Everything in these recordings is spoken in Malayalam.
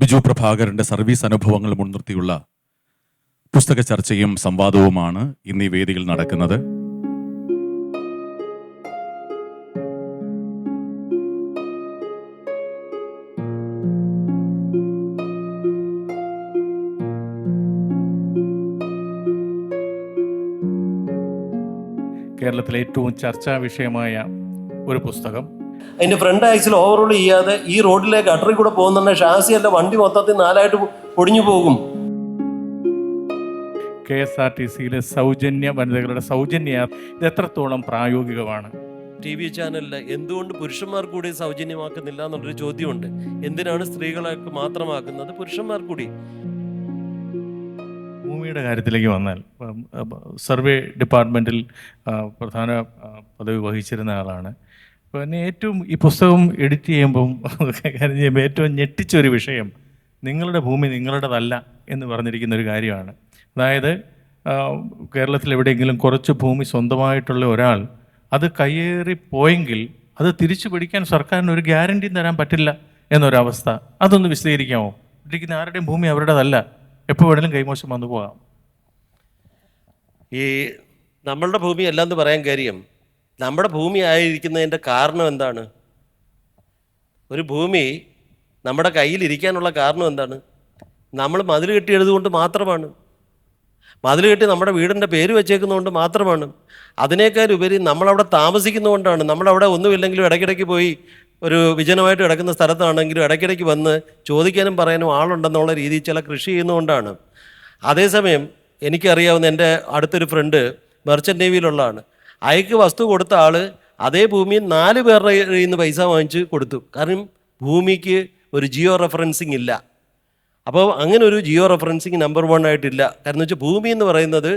ബിജു പ്രഭാകരന്റെ സർവീസ് അനുഭവങ്ങൾ മുൻനിർത്തിയുള്ള പുസ്തക ചർച്ചയും സംവാദവുമാണ് ഇന്ന് ഈ വേദിയിൽ നടക്കുന്നത്. കേരളത്തിലെ ഏറ്റവും ചർച്ചാ വിഷയമായ ഒരു പുസ്തകം. അതിൻ്റെ ഫ്രണ്ട് ആക്സിൽ ഓവറോൾ ചെയ്യാതെ ഈ റോഡിലേക്ക് അട്ടറിൽ കൂടെ പോകുന്നുണ്ട്. ഷാസിയല്ല, വണ്ടി മൊത്തത്തിൽ നാലായിട്ട് പൊടിഞ്ഞു പോകും. KSRTCയിലെ സൗജന്യ വനിതകളുടെ സൗജന്യ ഇത് എത്രത്തോളം പ്രായോഗികമാണ്? TV ചാനലിൽ എന്തുകൊണ്ട് പുരുഷന്മാർ കൂടി സൗജന്യമാക്കുന്നില്ല എന്നുള്ളൊരു ചോദ്യമുണ്ട്. എന്തിനാണ് സ്ത്രീകളൊക്കെ മാത്രമാക്കുന്നത്, പുരുഷന്മാർ കൂടി? ഭൂമിയുടെ കാര്യത്തിലേക്ക് വന്നാൽ സർവേ ഡിപ്പാർട്ട്മെൻറ്റിൽ പ്രധാന പദവി വഹിച്ചിരുന്ന ആളാണ്. പിന്നെ ഏറ്റവും ഈ പുസ്തകം എഡിറ്റ് ചെയ്യുമ്പം ഏറ്റവും ഞെട്ടിച്ചൊരു വിഷയം നിങ്ങളുടെ ഭൂമി നിങ്ങളുടേതല്ല എന്ന് പറഞ്ഞിരിക്കുന്ന ഒരു കാര്യമാണ്. അതായത് കേരളത്തിൽ എവിടെയെങ്കിലും കുറച്ച് ഭൂമി സ്വന്തമായിട്ടുള്ള ഒരാൾ അത് കയ്യേറിപ്പോയെങ്കിൽ അത് തിരിച്ചു പിടിക്കാൻ സർക്കാരിന് ഒരു ഗ്യാരണ്ടിയും തരാൻ പറ്റില്ല എന്നൊരവസ്ഥ. അതൊന്ന് വിശദീകരിക്കാമോ? ഇരിക്കുന്ന ആരുടെയും ഭൂമി അവരുടേതല്ല, എപ്പോൾ വേണമെങ്കിലും കൈമോശം വന്നു പോകാം. ഈ നമ്മളുടെ ഭൂമി അല്ലെന്ന് പറയാൻ കാര്യം, നമ്മുടെ ഭൂമി ആയിരിക്കുന്നതിൻ്റെ കാരണം എന്താണ്? ഒരു ഭൂമി നമ്മുടെ കയ്യിലിരിക്കാനുള്ള കാരണം എന്താണ്? നമ്മൾ മതിൽ കെട്ടിയതുകൊണ്ട് മാത്രമാണ്. മതിൽ കെട്ടി നമ്മുടെ വീടിൻ്റെ പേര് വെച്ചേക്കുന്നതുകൊണ്ട് മാത്രമാണ്. അതിനേക്കാൾ ഉപരി നമ്മളവിടെ താമസിക്കുന്നതുകൊണ്ടാണ്. നമ്മളവിടെ ഒന്നുമില്ലെങ്കിലും ഇടയ്ക്കിടയ്ക്ക് പോയി ഒരു വിജനമായിട്ട് കിടക്കുന്ന സ്ഥലത്താണെങ്കിലും ഇടയ്ക്കിടയ്ക്ക് വന്ന് ചോദിക്കാനും പറയാനും ആളുണ്ടെന്നുള്ള രീതിയിൽ ചില കൃഷി ചെയ്യുന്നതുകൊണ്ടാണ്. അതേസമയം എനിക്കറിയാവുന്ന എൻ്റെ അടുത്തൊരു ഫ്രണ്ട് മെർച്ചൻ്റ് നേവിയിലുള്ളതാണ്. അയക്ക് വസ്തു കൊടുത്ത ആൾ അതേ ഭൂമിയിൽ 4 പേരുടെ കയ്യിൽ നിന്ന് പൈസ വാങ്ങിച്ച് കൊടുത്തു. കാരണം ഭൂമിക്ക് ഒരു ജിയോ റെഫറൻസിങ് ഇല്ല. അപ്പോൾ അങ്ങനെ ഒരു ജിയോ റെഫറൻസിങ് നമ്പർ 1 ആയിട്ടില്ല. കാരണം വെച്ചാൽ ഭൂമി എന്ന് പറയുന്നത്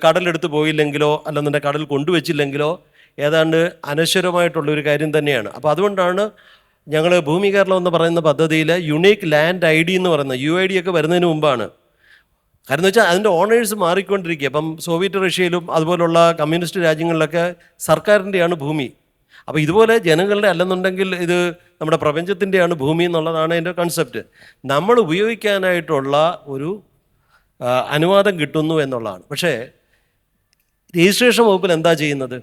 കടലെടുത്ത് പോയില്ലെങ്കിലോ അല്ലെന്നുണ്ടെങ്കിൽ കടൽ കൊണ്ടുവച്ചില്ലെങ്കിലോ ഏതാണ്ട് അനശ്വരമായിട്ടുള്ളൊരു കാര്യം തന്നെയാണ്. അപ്പോൾ അതുകൊണ്ടാണ് ഞങ്ങൾ ഭൂമി കേരളം എന്ന് പറയുന്ന പദ്ധതിയിൽ യുണീക്ക് ലാൻഡ് ID എന്ന് പറയുന്നത് UID ഒക്കെ വരുന്നതിന് മുമ്പാണ്. കാരണം വെച്ചാൽ അതിൻ്റെ ഓണേഴ്സ് മാറിക്കൊണ്ടിരിക്കുക. ഇപ്പം സോവിയറ്റ് റഷ്യയിലും അതുപോലുള്ള കമ്മ്യൂണിസ്റ്റ് രാജ്യങ്ങളിലൊക്കെ സർക്കാരിൻ്റെയാണ് ഭൂമി. അപ്പോൾ ഇതുപോലെ ജനങ്ങളുടെ അല്ലെന്നുണ്ടെങ്കിൽ ഇത് നമ്മുടെ പ്രപഞ്ചത്തിൻ്റെയാണ് ഭൂമി എന്നുള്ളതാണ് എൻ്റെ കൺസെപ്റ്റ്. നമ്മൾ ഉപയോഗിക്കാനായിട്ടുള്ള ഒരു അനുവാദം കിട്ടുന്നു എന്നുള്ളതാണ്. പക്ഷേ രജിസ്ട്രേഷൻ വകുപ്പിൽ എന്താ ചെയ്യുന്നത്?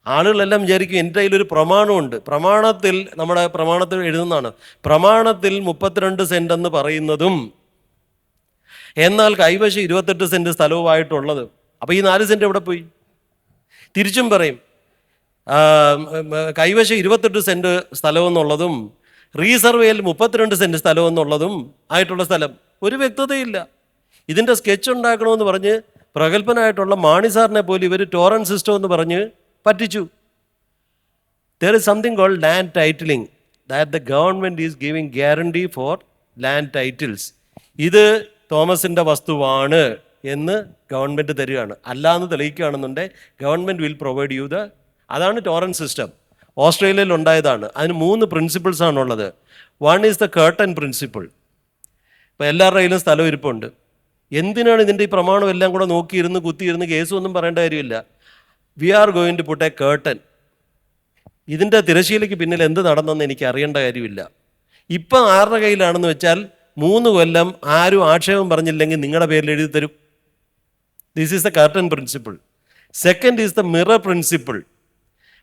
ആളുകളെല്ലാം വിചാരിക്കും എൻ്റെ കയ്യിലൊരു പ്രമാണമുണ്ട്. നമ്മുടെ പ്രമാണത്തിൽ എഴുതുന്നതാണ് പ്രമാണത്തിൽ 32 സെൻറ്റ് എന്ന് പറയുന്നതും എന്നാൽ കൈവശം 28 സെൻറ്റ് സ്ഥലവുമായിട്ടുള്ളത്. അപ്പോൾ ഈ 4 സെൻറ്റ് എവിടെ പോയി? തിരിച്ചും പറയും, കൈവശം 28 സെൻറ്റ് സ്ഥലമെന്നുള്ളതും റീസർവേയിൽ 32 സെൻറ്റ് സ്ഥലമെന്നുള്ളതും ആയിട്ടുള്ള സ്ഥലം ഒരു വ്യക്തതയില്ല. ഇതിൻ്റെ സ്കെച്ച് ഉണ്ടാക്കണമെന്ന് പറഞ്ഞ് പ്രഗത്ഭനായിട്ടുള്ള മാണി സാറിനെ പോലും ഇവർ ടോറൻറ്റ് സിസ്റ്റം എന്ന് പറഞ്ഞ് പറ്റിച്ചു. There is something called land titling, that the government is giving guarantee for land titles. ഇത് തോമസിൻ്റെ വസ്തുവാണ് എന്ന് ഗവൺമെൻറ് തരികയാണ്. അല്ലാന്ന് തെളിയിക്കുകയാണെന്നുണ്ടെങ്കിൽ ഗവൺമെൻറ് വിൽ പ്രൊവൈഡ് യു അതാണ് ടോറൻറ്റ് സിസ്റ്റം. ഓസ്ട്രേലിയയിൽ ഉണ്ടായതാണ്. അതിന് 3 പ്രിൻസിപ്പിൾസാണുള്ളത്. 1 ഈസ് ദ കേർട്ടൻ പ്രിൻസിപ്പിൾ. ഇപ്പോൾ എല്ലാവരുടെ കയ്യിലും സ്ഥലം ഇരിപ്പുണ്ട്. എന്തിനാണ് ഇതിൻ്റെ ഈ പ്രമാണം എല്ലാം കൂടെ നോക്കിയിരുന്ന് കുത്തിയിരുന്ന് കേസൊന്നും പറയേണ്ട കാര്യമില്ല. We are going to put a curtain. ഇതിൻ്റെ തിരശ്ശീലയ്ക്ക് പിന്നിൽ എന്ത് നടന്നെന്ന് എനിക്ക് അറിയേണ്ട കാര്യമില്ല. ഇപ്പം ആരുടെ കയ്യിലാണെന്ന് വെച്ചാൽ 3 കൊല്ലം ആരും ആക്ഷേപം പറഞ്ഞില്ലെങ്കിൽ നിങ്ങളുടെ പേരിൽ എഴുതി തരും. This is the curtain principle. Second is the mirror principle.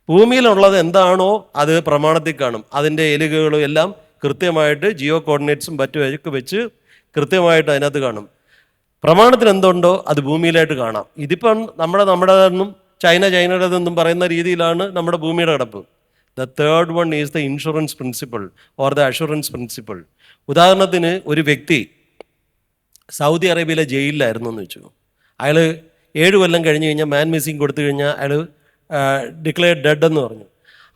ഭൂമിയിലുള്ളത് എന്താണോ അത് പ്രമാണത്തിൽ കാണും. അതിൻ്റെ എലുകകളും എല്ലാം കൃത്യമായിട്ട് ജിയോ കോർഡിനേറ്റ്സും മറ്റുമൊക്കെ വെച്ച് കൃത്യമായിട്ട് അതിനകത്ത് കാണും. പ്രമാണത്തിൽ എന്തുണ്ടോ അത് ഭൂമിയിലായിട്ട് കാണാം. ഇതിപ്പം നമ്മുടേതെന്നും ചൈനയുടേതെന്നും പറയുന്ന രീതിയിലാണ് നമ്മുടെ ഭൂമിയുടെ കിടപ്പ്. The third one is the insurance principle or the assurance principle. ഉദാഹരണത്തിന് ഒരു വ്യക്തി സൗദി അറേബ്യയിലെ ജയിലിലായിരുന്നു എന്ന് വെച്ചു. അയാൾ 7 കൊല്ലം കഴിഞ്ഞ് കഴിഞ്ഞാൽ മാൻ മിസ്സിങ് കൊടുത്തു കഴിഞ്ഞാൽ അയാൾ ഡിക്ലെയർഡ് ഡെഡ് എന്ന് പറഞ്ഞു.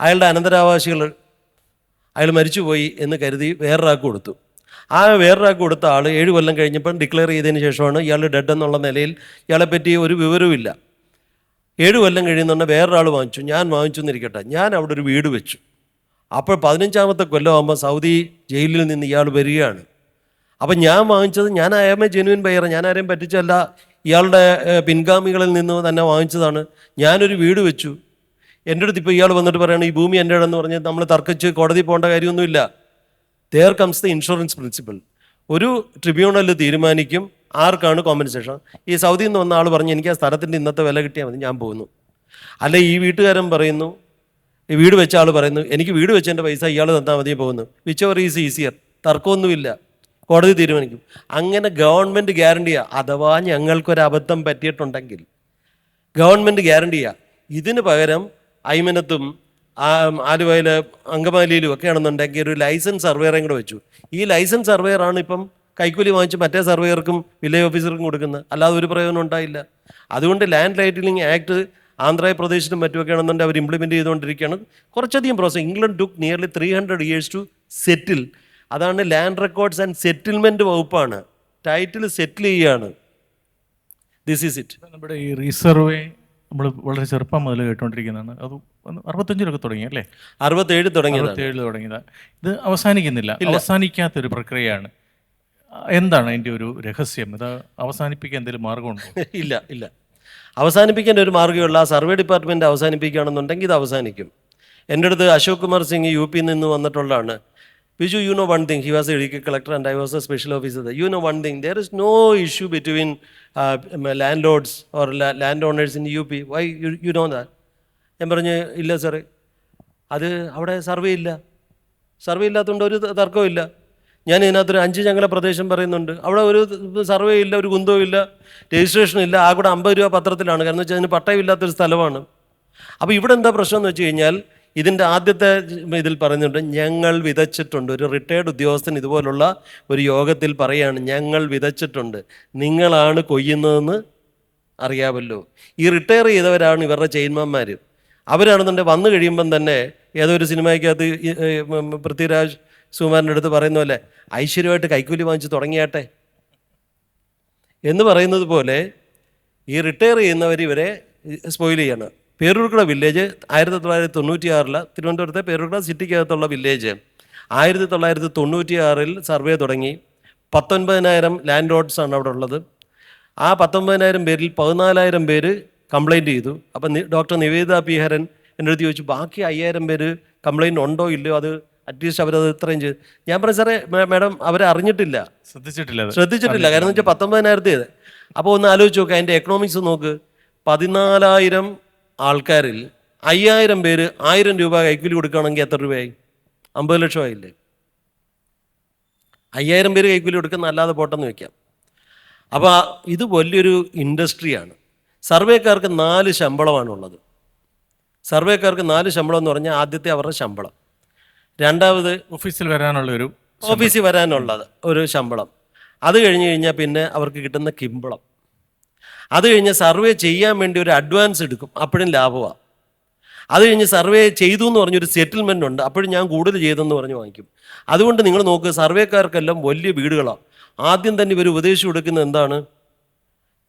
അയാളുടെ അനന്തരാവകാശികൾ അയാൾ മരിച്ചുപോയി എന്ന് കരുതി വേറൊരാൾക്ക് കൊടുത്തു. ആ വേറൊരാൾക്ക് കൊടുത്ത ആൾ 7 കൊല്ലം കഴിഞ്ഞപ്പം ഡിക്ലെയർ ചെയ്തതിന് ശേഷമാണ് ഇയാൾ ഡെഡ് എന്നുള്ള നിലയിൽ ഇയാളെപ്പറ്റി ഒരു വിവരവുമില്ല. 7 കൊല്ലം കഴിയുന്നുണ്ട് വേറൊരാൾ വാങ്ങിച്ചു. ഞാൻ വാങ്ങിച്ചു എന്നിരിക്കട്ടെ, ഞാൻ അവിടെ ഒരു വീട് വെച്ചു. അപ്പോൾ 15ാമത്തെ കൊല്ലമാകുമ്പോൾ സൗദി ജയിലിൽ നിന്ന് ഇയാൾ വരികയാണ്. അപ്പം ഞാൻ വാങ്ങിച്ചത്, ഞാൻ ആയാമേ ജെനുവിൻ ബയർ, ഞാൻ ആരെയും പറ്റിച്ചല്ല, ഇയാളുടെ പിൻഗാമികളിൽ നിന്ന് തന്നെ വാങ്ങിച്ചതാണ്. ഞാനൊരു വീട് വെച്ചു. എൻ്റെ അടുത്ത് ഇപ്പോൾ ഇയാൾ വന്നിട്ട് പറയുകയാണ് ഈ ഭൂമി എൻ്റെ ഇടമെന്ന് പറഞ്ഞ് നമ്മൾ തർക്കിച്ച് കോടതി പോകേണ്ട കാര്യമൊന്നുമില്ല. there comes the insurance principle. ഒരു ട്രിബ്യൂണൽ തീരുമാനിക്കും ആർക്കാണ് കോമ്പൻസേഷൻ. ഈ സൗദിയിൽ നിന്ന് വന്ന ആൾ പറഞ്ഞു എനിക്ക് ആ സ്ഥലത്തിൻ്റെ ഇന്നത്തെ വില കിട്ടിയാൽ മതി, ഞാൻ പോകുന്നു. അല്ലെ ഈ വീട്ടുകാരൻ പറയുന്നു, ഈ വീട് വെച്ച ആൾ പറയുന്നു എനിക്ക് വീട് വെച്ചതിൻ്റെ പൈസ ഇയാൾ തന്നാൽ മതി, പോകുന്നു. വിച്ച് എവർ ഈസ് ഈസിയർ, തർക്കമൊന്നുമില്ല, കോടതി തീരുമാനിക്കും. അങ്ങനെ ഗവൺമെൻറ് ഗ്യാരണ്ടി ചെയ്യുക. അഥവാ ഞങ്ങൾക്കൊരബദ്ധം പറ്റിയിട്ടുണ്ടെങ്കിൽ ഗവൺമെൻറ് ഗ്യാരണ്ടി ചെയ്യുക. ഇതിന് പകരം ഐമനത്തും ആലുവയിൽ അങ്കമാലിയിലും ഒക്കെ ആണെന്നുണ്ടെങ്കിൽ ഒരു ലൈസൻസ് സർവേയറേയും കൂടെ വെച്ചു. ഈ ലൈസൻസ് സർവേയറാണ് ഇപ്പം കൈക്കൂലി വാങ്ങിച്ച് മറ്റേ സർവേയർക്കും വില്ലേജ് ഓഫീസർക്കും കൊടുക്കുന്നത്. അല്ലാതെ ഒരു പ്രയോജനം ഉണ്ടായില്ല. അതുകൊണ്ട് ലാൻഡ് ടൈറ്റിലിംഗ് ആക്ട് ആന്ധ്രാപ്രദേശിലും മറ്റുമൊക്കെ ആണെന്നുണ്ടെങ്കിൽ അവർ ഇംപ്ലിമെൻറ്റ് ചെയ്തുകൊണ്ടിരിക്കുകയാണ്. കുറച്ചധികം process. England took nearly 300 years to settle. അതാണ് ലാൻഡ് റെക്കോർഡ്സ് ആൻഡ് സെറ്റിൽമെൻറ്റ് വകുപ്പാണ്. ടൈറ്റിൽ സെറ്റിൽ ചെയ്യുകയാണ്. This is it. നമ്മുടെ ഈ റീസർവേ നമ്മൾ വളരെ ചെറുപ്പം മുതൽ കേട്ടുകൊണ്ടിരിക്കുന്നതാണ്. അത് 65-ലൊക്കെ തുടങ്ങി അല്ലേ? 67 തുടങ്ങിയതാണ്. 67 തുടങ്ങിയതാണ്. ഇത് അവസാനിക്കുന്നില്ല, അവസാനിക്കാത്തൊരു പ്രക്രിയയാണ്. എന്താണ് അതിൻ്റെ ഒരു രഹസ്യം? ഇത് അവസാനിപ്പിക്കാൻ എന്തെങ്കിലും മാർഗമുണ്ടോ? ഇല്ല ഇല്ല, അവസാനിപ്പിക്കാൻ ഒരു മാർഗ്ഗമുള്ള സർവേ ഡിപ്പാർട്ട്മെൻറ്റ് അവസാനിപ്പിക്കുകയാണെന്നുണ്ടെങ്കിൽ ഇത് അവസാനിക്കും. എൻ്റെ അടുത്ത് അശോക് കുമാർ സിംഗ് യു പിയിൽ നിന്ന് വന്നിട്ടുള്ളതാണ്. Viju, you know one thing, he was a Iriki collector and I was a special officer there. You know one thing, there is no issue between landlords or landowners in UP. Why? You know that? ഞാൻ പറഞ്ഞു ഇല്ല സാറേ, അത് അവിടെ സർവേ ഇല്ല. സർവേ ഇല്ലാത്തതുകൊണ്ട് ഒരു തർക്കവും ഇല്ല. ഞാൻ ഇതിനകത്തൊരു 5 ഞങ്ങളെ പ്രദേശം പറയുന്നുണ്ട്. അവിടെ ഒരു സർവേ ഇല്ല, ഒരു കുന്തവും ഇല്ല, രജിസ്ട്രേഷൻ ഇല്ല. ആ കൂടെ 50 രൂപ പത്രത്തിലാണ്. കാരണം വെച്ചാൽ അതിന് പട്ടയമില്ലാത്തൊരു സ്ഥലമാണ്. അപ്പോൾ ഇവിടെ എന്താ പ്രശ്നം എന്ന് വെച്ച് കഴിഞ്ഞാൽ ഇതിൻ്റെ ആദ്യത്തെ ഇതിൽ പറയുന്നുണ്ട് ഞങ്ങൾ വിതച്ചിട്ടുണ്ട്. ഒരു റിട്ടയർഡ് ഉദ്യോഗസ്ഥൻ ഇതുപോലുള്ള ഒരു യോഗത്തിൽ പറയുകയാണ് ഞങ്ങൾ വിതച്ചിട്ടുണ്ട്, നിങ്ങളാണ് കൊയ്യുന്നതെന്ന് അറിയാമല്ലോ. ഈ റിട്ടയർ ചെയ്തവരാണ് ഇവരുടെ ചെയിൻമാന്മാർ. അവരാണെന്നുണ്ടെങ്കിൽ വന്നു കഴിയുമ്പം തന്നെ ഏതോ ഒരു സിനിമയ്ക്കകത്ത് പൃഥ്വിരാജ് സുകുമാരൻ്റെ അടുത്ത് പറയുന്ന പോലെ ഐശ്വര്യമായിട്ട് കൈക്കൂലി വാങ്ങിച്ച് തുടങ്ങിയാട്ടെ എന്ന് പറയുന്നത് പോലെ ഈ റിട്ടയർ ചെയ്യുന്നവർ ഇവരെ സ്പോയിൽ ചെയ്യാണ്. പേരൂർക്കട വില്ലേജ് 1996 തിരുവനന്തപുരത്തെ പേരൂർക്കട സിറ്റിക്കകത്തുള്ള വില്ലേജ് 1996 സർവേ തുടങ്ങി. 19,000 ലാൻഡ് ലോഡ്സാണ് അവിടെ ഉള്ളത്. ആ 19,000 പേരിൽ 14,000 പേര് കംപ്ലയിൻറ്റ് ചെയ്തു. അപ്പം ഡോക്ടർ നിവേദിത പി ഹരൻ എൻ്റെ അടുത്ത് ചോദിച്ചു ബാക്കി 5,000 പേര് കംപ്ലയിൻറ്റ് ഉണ്ടോ ഇല്ലയോ, അത് അറ്റ്ലീസ്റ്റ് അവരത് ഇത്രയും ചെയ്തു. ഞാൻ പറഞ്ഞു സാറേ മാഡം അവരെ അറിഞ്ഞിട്ടില്ല, ശ്രദ്ധിച്ചിട്ടില്ല. കാരണം വെച്ചാൽ 19,000 അപ്പോൾ ഒന്ന് ആലോചിച്ച് നോക്കുക, അതിൻ്റെ എക്കണോമിക്സ് നോക്ക്. 14,000 ആൾക്കാരിൽ 5,000 പേര് 1,000 രൂപ കൈക്കൂലി കൊടുക്കുകയാണെങ്കിൽ എത്ര രൂപയായി? 50 ലക്ഷം ആയില്ലേ? 5,000 പേര് കൈക്കൂലി കൊടുക്കുന്ന അല്ലാതെ പോട്ടെന്ന് വെക്കാം. അപ്പോൾ ഇത് വലിയൊരു ഇൻഡസ്ട്രിയാണ്. സർവേക്കാർക്ക് 4 ശമ്പളമാണുള്ളത്. സർവേക്കാർക്ക് 4 ശമ്പളം എന്ന് പറഞ്ഞാൽ ആദ്യത്തെ അവരുടെ ശമ്പളം, രണ്ടാമത് ഓഫീസിൽ വരാനുള്ള ഒരു ശമ്പളം, അത് കഴിഞ്ഞ് കഴിഞ്ഞാൽ പിന്നെ അവർക്ക് കിട്ടുന്ന കിമ്പളം, അത് കഴിഞ്ഞ് സർവേ ചെയ്യാൻ വേണ്ടി ഒരു അഡ്വാൻസ് എടുക്കും, അപ്പോഴും ലാഭമാണ്. അത് കഴിഞ്ഞ് സർവേ ചെയ്തു എന്ന് പറഞ്ഞൊരു സെറ്റിൽമെൻ്റ് ഉണ്ട്, അപ്പോഴും ഞാൻ കൂടുതൽ ചെയ്തെന്ന് പറഞ്ഞ് വാങ്ങിക്കും. അതുകൊണ്ട് നിങ്ങൾ നോക്കുക, സർവേക്കാർക്കെല്ലാം വലിയ വീടുകളാണ്. ആദ്യം തന്നെ ഇവർ ഉപദേശിച്ചു കൊടുക്കുന്നത് എന്താണ്?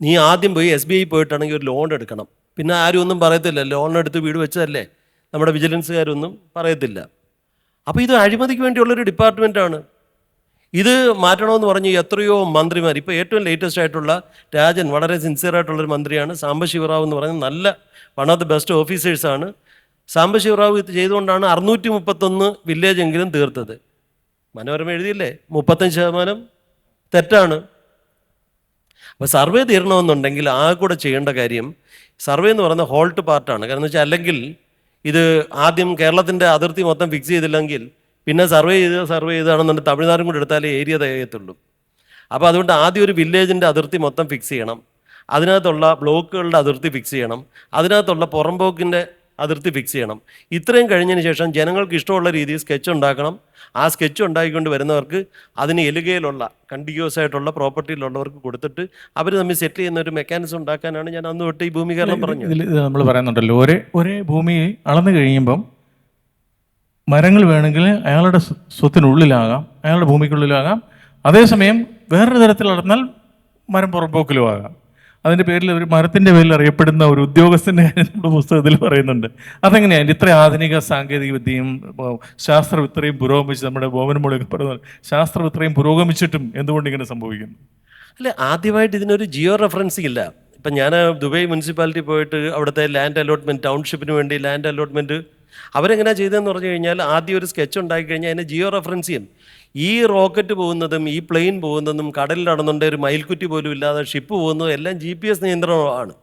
നീ ആദ്യം പോയി SBI പോയിട്ടാണെങ്കിൽ ഒരു ലോൺ എടുക്കണം. പിന്നെ ആരും ഒന്നും പറയത്തില്ല, ലോൺ എടുത്ത് വീട് വെച്ചതല്ലേ, നമ്മുടെ വിജിലൻസുകാരൊന്നും പറയത്തില്ല. അപ്പോൾ ഇത് അഴിമതിക്ക് വേണ്ടിയുള്ളൊരു ഡിപ്പാർട്ട്മെൻറ്റാണ്. ഇത് മാറ്റണമെന്ന് പറഞ്ഞ് എത്രയോ മന്ത്രിമാർ, ഇപ്പോൾ ഏറ്റവും ലേറ്റസ്റ്റ് ആയിട്ടുള്ള രാജൻ വളരെ സിൻസിയറായിട്ടുള്ളൊരു മന്ത്രിയാണ്. സാംബശിവറാവ് എന്ന് പറഞ്ഞ നല്ല വൺ ഓഫ് ദി ബെസ്റ്റ് ഓഫീസേഴ്സാണ്. സാംബശിവറാവ് ഇത് ചെയ്തുകൊണ്ടാണ് 631 വില്ലേജെങ്കിലും തീർത്തത്. മനോരമ എഴുതിയില്ലേ 35% തെറ്റാണ്. അപ്പോൾ സർവേ തീരണമെന്നുണ്ടെങ്കിൽ ആ കൂടെ ചെയ്യേണ്ട കാര്യം, സർവേ എന്ന് പറയുന്ന ഹോൾട്ട് പാർട്ടാണ്. കാരണം എന്ന് വെച്ചാൽ അല്ലെങ്കിൽ ഇത് ആദ്യം കേരളത്തിൻ്റെ അതിർത്തി മൊത്തം ഫിക്സ് ചെയ്തില്ലെങ്കിൽ പിന്നെ സർവേ ചെയ്താണെന്നുണ്ടെങ്കിൽ തമിഴ്നാടും കൂടെ എടുത്താലേ ഏരിയ തികയത്തുള്ളൂ. അപ്പോൾ അതുകൊണ്ട് ആദ്യം ഒരു വില്ലേജിൻ്റെ അതിർത്തി മൊത്തം ഫിക്സ് ചെയ്യണം, അതിനകത്തുള്ള ബ്ലോക്കുകളുടെ അതിർത്തി ഫിക്സ് ചെയ്യണം, അതിനകത്തുള്ള പുറംപോക്കിൻ്റെ അതിർത്തി ഫിക്സ് ചെയ്യണം. ഇത്രയും കഴിഞ്ഞതിന് ശേഷം ജനങ്ങൾക്ക് ഇഷ്ടമുള്ള രീതിയിൽ സ്കെച്ച് ഉണ്ടാക്കണം. ആ സ്കെച്ച് ഉണ്ടാക്കിക്കൊണ്ട് വരുന്നവർക്ക് അതിന് എലുകയിലുള്ള കണ്ടിന്യൂസ് ആയിട്ടുള്ള പ്രോപ്പർട്ടിയിലുള്ളവർക്ക് കൊടുത്തിട്ട് അവർ തമ്മിൽ സെറ്റിൽ ചെയ്യുന്ന ഒരു മെക്കാനിസം ഉണ്ടാക്കാനാണ് ഞാൻ അന്ന് തൊട്ട് ഈ ഭൂമീകരണം പറഞ്ഞത്. നമ്മൾ പറയുന്നുണ്ടല്ലോ, ഒരേ ഭൂമി അളന്നു കഴിയുമ്പം മരങ്ങൾ വേണമെങ്കിൽ അയാളുടെ സ്വത്തിനുള്ളിലാകാം, അയാളുടെ ഭൂമിക്കുള്ളിലാകാം. അതേസമയം വേറൊരു തരത്തിൽ നടന്നാൽ മരം പുറമ്പോക്കിലും ആകാം. അതിൻ്റെ പേരിൽ ഒരു മരത്തിൻ്റെ പേരിൽ അറിയപ്പെടുന്ന ഒരു ഉദ്യോഗസ്ഥൻ്റെ കാര്യം നമ്മുടെ പുസ്തകത്തിൽ പറയുന്നുണ്ട്. അതെങ്ങനെയാണ് ഇത്ര ആധുനിക സാങ്കേതിക വിദ്യയും ശാസ്ത്രം ഇത്രയും പുരോഗമിച്ച്, നമ്മുടെ ബോമൻമോളൊക്കെ പറയുന്നത് ശാസ്ത്രം ഇത്രയും പുരോഗമിച്ചിട്ടും എന്തുകൊണ്ട് ഇങ്ങനെ സംഭവിക്കുന്നു? അല്ല, ആദ്യമായിട്ട് ഇതിനൊരു ജിയോ റെഫറൻസിങ് ഇല്ല. ഇപ്പം ഞാൻ ദുബൈ മുനിസിപ്പാലിറ്റി പോയിട്ട് അവിടുത്തെ ലാൻഡ് അലോട്ട്മെൻറ്റ്, ടൗൺഷിപ്പിന് വേണ്ടി ലാൻഡ് അലോട്ട്മെൻറ്റ് അവരെങ്ങനെയാണ് ചെയ്തതെന്ന് പറഞ്ഞു കഴിഞ്ഞാൽ ആദ്യം ഒരു സ്കെച്ച് ഉണ്ടാക്കി കഴിഞ്ഞാൽ അതിനെ ജിയോ റെഫറൻസ് ചെയ്യും. ഈ റോക്കറ്റ് പോകുന്നതും ഈ പ്ലെയിൻ പോകുന്നതും കടലിൽ നടന്നുകൊണ്ട് ഒരു മയിൽക്കുറ്റി പോലും ഇല്ലാതെ ഷിപ്പ് പോകുന്നതും എല്ലാം GPS നിയന്ത്രണമാണ്.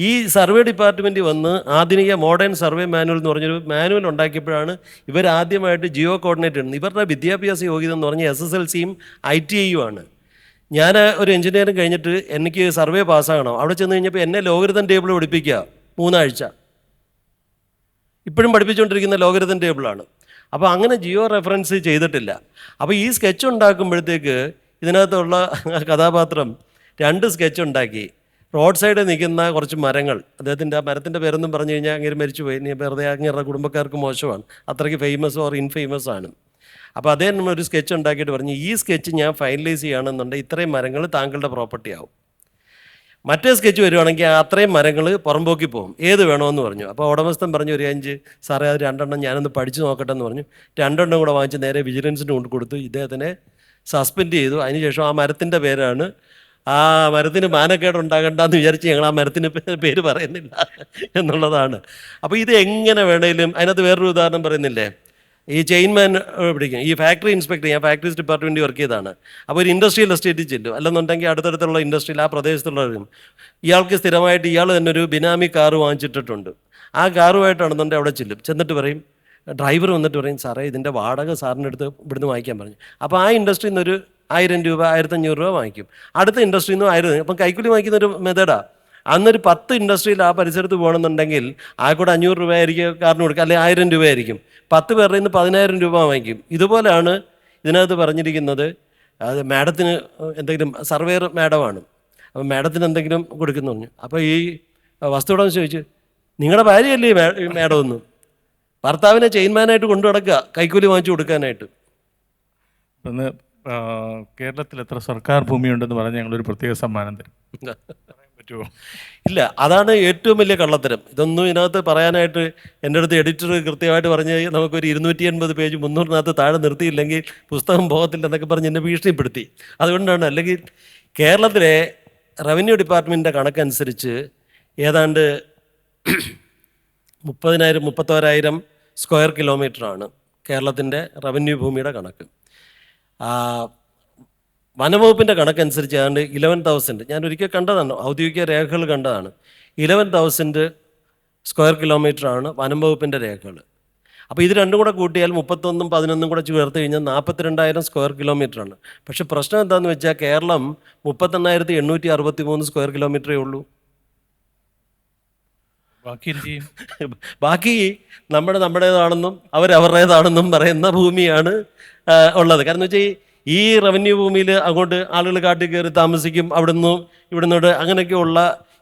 ഈ സർവേ ഡിപ്പാർട്ട്മെൻറ്റ് വന്ന് ആധുനിക മോഡേൺ സർവേ മാനുവൽ എന്ന് പറഞ്ഞൊരു മാനുവൽ ഉണ്ടാക്കിയപ്പോഴാണ് ഇവർ ആദ്യമായിട്ട് ജിയോ കോർഡിനേറ്റ് ഇടുന്നത്. ഇവരുടെ വിദ്യാഭ്യാസ യോഗ്യത എന്ന് പറഞ്ഞാൽ SSLCയും ITI ആണ്. ഞാൻ ഒരു എഞ്ചിനീയറിംഗ് കഴിഞ്ഞിട്ട് എനിക്ക് സർവേ പാസ്സാകണം. അവിടെ ചെന്ന് കഴിഞ്ഞപ്പോൾ എന്നെ ലോഗരിതം ടേബിൾ പഠിപ്പിക്കുക 3 ആഴ്ച. ഇപ്പോഴും പഠിപ്പിച്ചുകൊണ്ടിരിക്കുന്ന ലോഗരിതം ടേബിളാണ്. അപ്പോൾ അങ്ങനെ ജിയോ റെഫറൻസ് ചെയ്തിട്ടില്ല. അപ്പോൾ ഈ സ്കെച്ച് ഉണ്ടാക്കുമ്പോഴത്തേക്ക് ഇതിനകത്തുള്ള കഥാപാത്രം 2 സ്കെച്ച് ഉണ്ടാക്കി. റോഡ് സൈഡിൽ നിൽക്കുന്ന കുറച്ച് മരങ്ങൾ, അദ്ദേഹത്തിൻ്റെ ആ മരത്തിൻ്റെ പേരൊന്നും പറഞ്ഞു കഴിഞ്ഞാൽ അങ്ങനെ മരിച്ചുപോയി, ഇനി വെറുതെ അങ്ങേരുടെ കുടുംബക്കാർക്ക് മോശമാണ്, അത്രയ്ക്ക് ഫേമസ് ഓർ ഇൻഫേമസ് ആണ്. അപ്പോൾ അദ്ദേഹം ഒരു സ്കെച്ച് ഉണ്ടാക്കിയിട്ട് പറഞ്ഞു, ഈ സ്കെച്ച് ഞാൻ ഫൈനലൈസ് ചെയ്യുകയാണെന്നുണ്ടെങ്കിൽ ഇത്രയും മരങ്ങൾ താങ്കളുടെ പ്രോപ്പർട്ടി ആവും. മറ്റേ സ്കെച്ച് വരുവാണെങ്കിൽ അത്രയും മരങ്ങൾ പുറമ്പോക്കി പോകും, ഏത് വേണമെന്ന് പറഞ്ഞു. അപ്പോൾ ഉടമസ്ഥൻ പറഞ്ഞു, ഒരു 5 സാറേ അത് 2 ഞാനൊന്ന് പഠിച്ച് നോക്കട്ടെ എന്ന് പറഞ്ഞു. 2 കൂടെ വാങ്ങിച്ച് നേരെ വിജിലൻസിന് കൊണ്ട് കൊടുത്തു. ഇദ്ദേഹത്തിനെ സസ്പെൻഡ് ചെയ്തു. അതിനുശേഷം ആ മരത്തിൻ്റെ പേരാണ്, ആ മരത്തിന് മാനക്കേട് ഉണ്ടാകണ്ടെന്ന് വിചാരിച്ച് ഞങ്ങൾ ആ മരത്തിന് പേര് പറയുന്നില്ല എന്നുള്ളതാണ്. അപ്പോൾ ഇത് എങ്ങനെ വേണേലും, അതിനകത്ത് വേറൊരു ഉദാഹരണം പറയുന്നില്ലേ, ഈ ചെയിൻമാൻ പിടിക്കും, ഈ ഫാക്ടറി ഇൻസ്പെക്ടർ, ഞാൻ ഫാക്ടറീസ് ഡിപ്പാർട്ട്മെൻറ്റ് വർക്ക് ചെയ്തതാണ്. അപ്പോൾ ഒരു ഇൻഡസ്ട്രിയൽ എസ്റ്റേറ്റിൽ ചെല്ലും, അല്ലെന്നുണ്ടെങ്കിൽ അടുത്തടുത്തുള്ള ഇൻഡസ്ട്രിയിൽ ആ പ്രദേശത്തുള്ളവരും, ഇയാൾക്ക് സ്ഥിരമായിട്ട് ഇയാൾ തന്നെ ഒരു ബിനാമി കാറ് വാങ്ങിച്ചിട്ടിട്ടുണ്ട്. ആ കാറുമായിട്ടാണെന്നുണ്ടെങ്കിൽ അവിടെ ചെല്ലും. ചെന്നിട്ട് പറയും, ഡ്രൈവർ വന്നിട്ട് പറയും, സാറേ ഇതിൻ്റെ വാടക സാറിൻ്റെ അടുത്ത് ഇവിടുന്ന് വാങ്ങിക്കാൻ പറഞ്ഞു. അപ്പോൾ ആ ഇൻഡസ്ട്രിയിൽ നിന്നൊരു 1000 രൂപ 1500 രൂപ വാങ്ങിക്കും. അടുത്ത ഇൻഡസ്ട്രിയിൽ നിന്ന് 1000. അപ്പം കൈക്കൂലി വാങ്ങിക്കുന്നൊരു മെത്തേഡാണ്. അന്നൊരു 10 ഇൻഡസ്ട്രിയിൽ ആ പരിസരത്ത് പോകണമെന്നുണ്ടെങ്കിൽ ആ കൂടെ 500 രൂപ ആയിരിക്കും കാറിന് കൊടുക്കുക, അല്ലെങ്കിൽ 1000 രൂപയായിരിക്കും. 10 പേരുടെ നിന്ന് 10000 രൂപ വാങ്ങിക്കും. ഇതുപോലെയാണ് ഇതിനകത്ത് പറഞ്ഞിരിക്കുന്നത്. അത് മാഡത്തിന് എന്തെങ്കിലും, സർവേയർ മാഡമാണ്, അപ്പോൾ മാഡത്തിന് എന്തെങ്കിലും കൊടുക്കുന്നു പറഞ്ഞു. അപ്പോൾ ഈ വസ്തുവിടം ചോദിച്ചു, നിങ്ങളുടെ ഭാര്യയല്ലേ ഈ മാഡം ഒന്ന്, ഭർത്താവിനെ ചെയിൻമാനായിട്ട് കൊണ്ടു നടക്കുക കൈക്കൂലി വാങ്ങിച്ചു കൊടുക്കാനായിട്ട്. ഇന്ന് കേരളത്തിൽ എത്ര സർക്കാർ ഭൂമിയുണ്ടെന്ന് പറഞ്ഞ് ഞങ്ങളൊരു പ്രത്യേക സമ്മാനം തരും, പറയാൻ പറ്റുമോ? ഇല്ല, അതാണ് ഏറ്റവും വലിയ കള്ളത്തരം. ഇതൊന്നും ഇതിനകത്ത് പറയാനായിട്ട് എൻ്റെ അടുത്ത് എഡിറ്റർ കൃത്യമായിട്ട് പറഞ്ഞ് നമുക്കൊരു 280 പേജ് 300-നകത്ത് താഴെ നിർത്തിയില്ലെങ്കിൽ പുസ്തകം പോകത്തില്ല എന്നൊക്കെ പറഞ്ഞ് എന്നെ ഭീഷണിപ്പെടുത്തി. അതുകൊണ്ടാണ്. അല്ലെങ്കിൽ കേരളത്തിലെ റവന്യൂ ഡിപ്പാർട്ട്മെൻറ്റിൻ്റെ കണക്കനുസരിച്ച് ഏതാണ്ട് 31,000 സ്ക്വയർ കിലോമീറ്ററാണ് കേരളത്തിൻ്റെ റവന്യൂ ഭൂമിയുടെ കണക്ക്. വനംവകുപ്പിൻ്റെ കണക്കനുസരിച്ച് ഏതാണ്ട് 11,000, ഞാൻ ഒരിക്കൽ കണ്ടതാണ്, ഔദ്യോഗിക രേഖകൾ കണ്ടതാണ്, 11,000 സ്ക്വയർ കിലോമീറ്ററാണ് വനംവകുപ്പിൻ്റെ രേഖകൾ. അപ്പോൾ ഇത് രണ്ടും കൂടെ കൂട്ടിയാൽ 31ഉം 11ഉം കൂടെ ചേർത്ത് കഴിഞ്ഞാൽ 42,000 സ്ക്വയർ കിലോമീറ്ററാണ്. പക്ഷേ പ്രശ്നം എന്താണെന്ന് വെച്ചാൽ കേരളം 38,863 സ്ക്വയർ കിലോമീറ്ററേ ഉള്ളൂ. ബാക്കി നമ്മുടേതാണെന്നും അവരവരുടേതാണെന്നും പറയുന്ന ഭൂമിയാണ് ഉള്ളത്. കാരണം വെച്ചാൽ ഈ റവന്യൂ ഭൂമിയിൽ അങ്ങോട്ട് ആളുകൾ കാട്ടിൽ കയറി താമസിക്കും, അവിടുന്ന് ഇവിടുന്നോട് അങ്ങനെയൊക്കെയുള്ള,